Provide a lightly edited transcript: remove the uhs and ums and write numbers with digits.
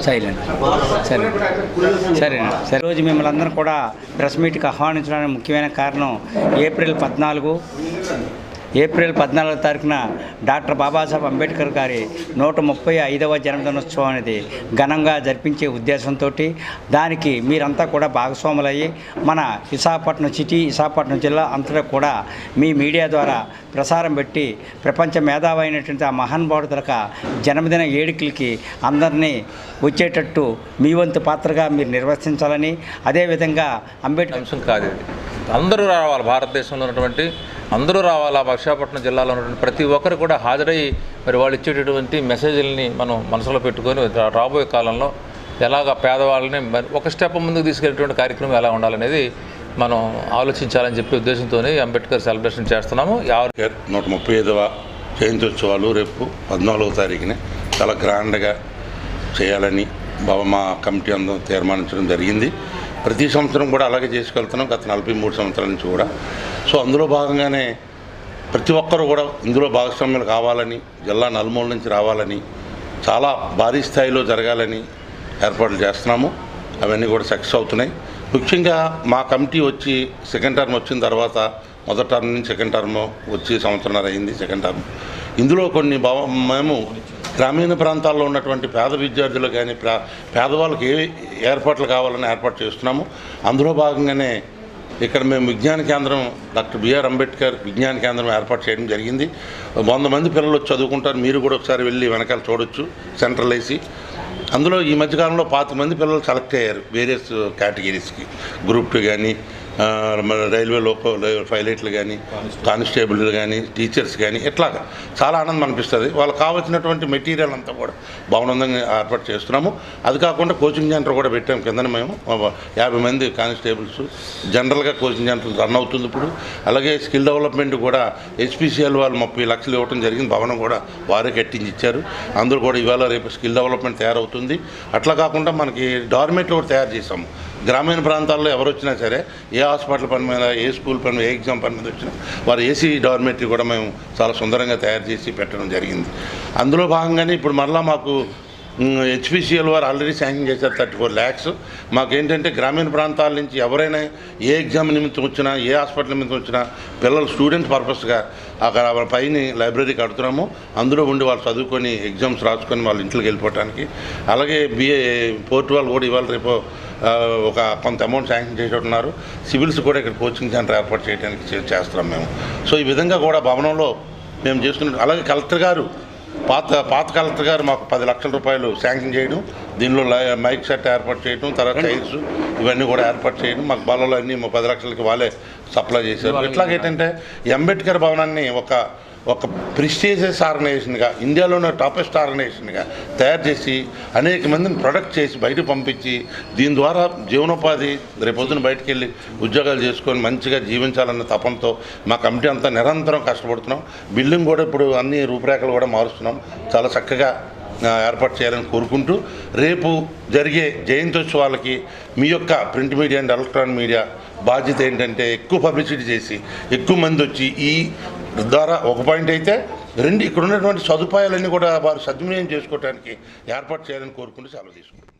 Silent సరే ఈరోజు మిమ్మల్ని అందరూ కూడా ప్రెస్ మీట్కి ఆహ్వానించడానికి ముఖ్యమైన కారణం ఏప్రిల్ 14వ తారీఖున డాక్టర్ బాబాసాహెబ్ అంబేద్కర్ గారి 135వ జన్మదినోత్సవం అనేది ఘనంగా జరిపించే ఉద్దేశంతో దానికి మీరంతా కూడా భాగస్వాములయ్యి మన విశాఖపట్నం జిల్లా అంతటా కూడా మీ మీడియా ద్వారా ప్రసారం పెట్టి ప్రపంచ మేధావి అయినటువంటి ఆ మహానుభావుడుక జన్మదిన వేడుకలకి అందరినీ వచ్చేటట్టు మీ వంతు పాత్రగా మీరు నిర్వర్తించాలని, అదేవిధంగా అంబేద్కర్ అంశం కాదు, అందరూ రావాలి, భారతదేశంలో ఉన్నటువంటి అందరూ రావాలా. విశాఖపట్నం జిల్లాలో ఉన్నటువంటి ప్రతి ఒక్కరు కూడా హాజరై మరి వాళ్ళు ఇచ్చేటటువంటి మెసేజ్లని మనం మనసులో పెట్టుకొని రాబోయే కాలంలో ఎలాగ పేదవాళ్ళని మరి ఒక స్టెప్ ముందుకు తీసుకెళ్ళేటువంటి కార్యక్రమం ఎలా ఉండాలనేది మనం ఆలోచించాలని చెప్పే ఉద్దేశంతో అంబేద్కర్ సెలబ్రేషన్ చేస్తున్నాము. 135వ జయంత్యోత్సవాలు రేపు 14వ తారీఖున చాలా గ్రాండ్గా చేయాలని మా కమిటీ అందరం తీర్మానించడం జరిగింది. ప్రతి సంవత్సరం కూడా అలాగే చేసుకెళ్తున్నాం గత 43 సంవత్సరాల నుంచి కూడా. సో అందులో భాగంగానే ప్రతి ఒక్కరు కూడా ఇందులో భాగస్వామ్యాలు కావాలని, జిల్లా నలుమూల నుంచి రావాలని, చాలా భారీ స్థాయిలో జరగాలని ఏర్పాట్లు చేస్తున్నాము. అవన్నీ కూడా సక్సెస్ అవుతున్నాయి. ముఖ్యంగా మా కమిటీ వచ్చి సెకండ్ టర్మ్ వచ్చిన తర్వాత మొదటి టర్మ్ నుంచి సెకండ్ టర్మ్ వచ్చి సంవత్సరంన్నర అయింది సెకండ్ టర్మ్. ఇందులో కొన్ని మేము గ్రామీణ ప్రాంతాల్లో ఉన్నటువంటి పేద విద్యార్థులు కానీ పేదవాళ్ళకి ఏ ఏర్పాట్లు కావాలని ఏర్పాటు చేస్తున్నాము. అందులో భాగంగానే ఇక్కడ మేము విజ్ఞాన కేంద్రం డాక్టర్ బిఆర్ అంబేద్కర్ విజ్ఞాన కేంద్రం ఏర్పాటు చేయడం జరిగింది. 100 మంది పిల్లలు చదువుకుంటారు, మీరు కూడా ఒకసారి వెళ్ళి వెనకాల చూడొచ్చు. సెంట్రల్ ఏసీ అందులో ఈ మధ్యకాలంలో 25 మంది పిల్లలు సెలెక్ట్ అయ్యారు వేరియస్ కేటగిరీస్కి. గ్రూప్ 2 కానీ, రైల్వే పైలట్లు కానీ, కానిస్టేబుల్ కానీ, టీచర్స్ కానీ, ఇట్లాగా చాలా ఆనందం అనిపిస్తుంది. వాళ్ళకి కావాల్సినటువంటి మెటీరియల్ అంతా కూడా భవనంగా ఏర్పాటు చేస్తున్నాము. అది కాకుండా కోచింగ్ సెంటర్ కూడా పెట్టాము. కింద మేము 50 మంది కానిస్టేబుల్స్ జనరల్గా కోచింగ్ సెంటర్ రన్ అవుతుంది ఇప్పుడు. అలాగే స్కిల్ డెవలప్మెంట్ కూడా హెచ్పిసిఎల్ వాళ్ళు 30 లక్షలు ఇవ్వడం జరిగింది. భవనం కూడా వారే కట్టించి ఇచ్చారు. అందరూ కూడా ఇవాళ రేపు స్కిల్ డెవలప్మెంట్ తయారవుతుంది. అట్లా కాకుండా మనకి డార్మెంట్లు కూడా తయారు చేసాము. గ్రామీణ ప్రాంతాల్లో ఎవరు వచ్చినా సరే, ఏ హాస్పిటల్ పని మీద, ఏ స్కూల్ పని మీద, ఏ ఎగ్జామ్ పని మీద వచ్చినా వారు ఏసీ డార్మెటరీ కూడా మేము చాలా సుందరంగా తయారు చేసి పెట్టడం జరిగింది. అందులో భాగంగానే ఇప్పుడు మరలా మాకు హెచ్పిసిఎల్ వారు ఆల్రెడీ శాంక్షన్ చేశారు 34 lakhs. మాకేంటంటే గ్రామీణ ప్రాంతాల నుంచి ఎవరైనా ఏ ఎగ్జామ్ నిమిత్తం వచ్చినా, ఏ హాస్పిటల్ నిమిత్తం వచ్చినా పిల్లలు స్టూడెంట్ పర్పస్గా అక్కడ పైన లైబ్రరీ కడుతున్నాము. అందులో ఉండి వాళ్ళు చదువుకొని ఎగ్జామ్స్ రాసుకొని వాళ్ళ ఇంట్లోకి వెళ్ళిపోవటానికి. అలాగే పోర్టు వాళ్ళు కూడా ఇవాళ రేపు ఒక కొంత అమౌంట్ శాంక్షన్ చేసేట్టున్నారు. సివిల్స్ కూడా ఇక్కడ కోచింగ్ సెంటర్ ఏర్పాటు చేయడానికి చేస్తున్నాం మేము. సో ఈ విధంగా కూడా భవనంలో మేము చేసుకున్నాం. అలాగే కలెక్టర్ గారు పాత కలెక్టర్ గారు మాకు 10 లక్షల రూపాయలు శాంక్షన్ చేయడం, దీనిలో మైక్ సెట్ ఏర్పాటు చేయడం, తర్వాత చైర్స్ ఇవన్నీ కూడా ఏర్పాటు చేయడం, మాకు బలలో అన్నీ 10 లక్షలకి వాళ్ళే సప్లై చేశారు. ఇట్లాగేంటంటే అంబేద్కర్ భవనాన్ని ఒక ప్రెస్టీజియస్ ఆర్గనైజేషన్గా, ఇండియాలోనే టాపెస్ట్ ఆర్గనైజేషన్గా తయారు చేసి అనేక మందిని ప్రొడక్ట్ చేసి బయటకు పంపించి దీని ద్వారా జీవనోపాధి రేపొద్దున బయటకు వెళ్ళి ఉద్యోగాలు చేసుకొని మంచిగా జీవించాలన్న తపంతో మా కమిటీ అంతా నిరంతరం కష్టపడుతున్నాం. బిల్డింగ్ కూడా ఇప్పుడు అన్ని రూపురేఖలు కూడా మారుస్తున్నాం. చాలా చక్కగా ఏర్పాటు చేయాలని కోరుకుంటూ రేపు జరిగే జయంత్యోత్సవాలకి మీ యొక్క print media and electronic media బాధ్యత ఏంటంటే ఎక్కువ పబ్లిసిటీ చేసి ఎక్కువ మంది వచ్చి ఈ ద్వారా ఒక పాయింట్ అయితే ఇక్కడ ఉన్నటువంటి సదుపాయాలన్నీ కూడా వారు సద్వినియోగం చేసుకోవడానికి ఏర్పాటు చేయాలని కోరుకుంటూ సెలవు తీసుకుంటాం.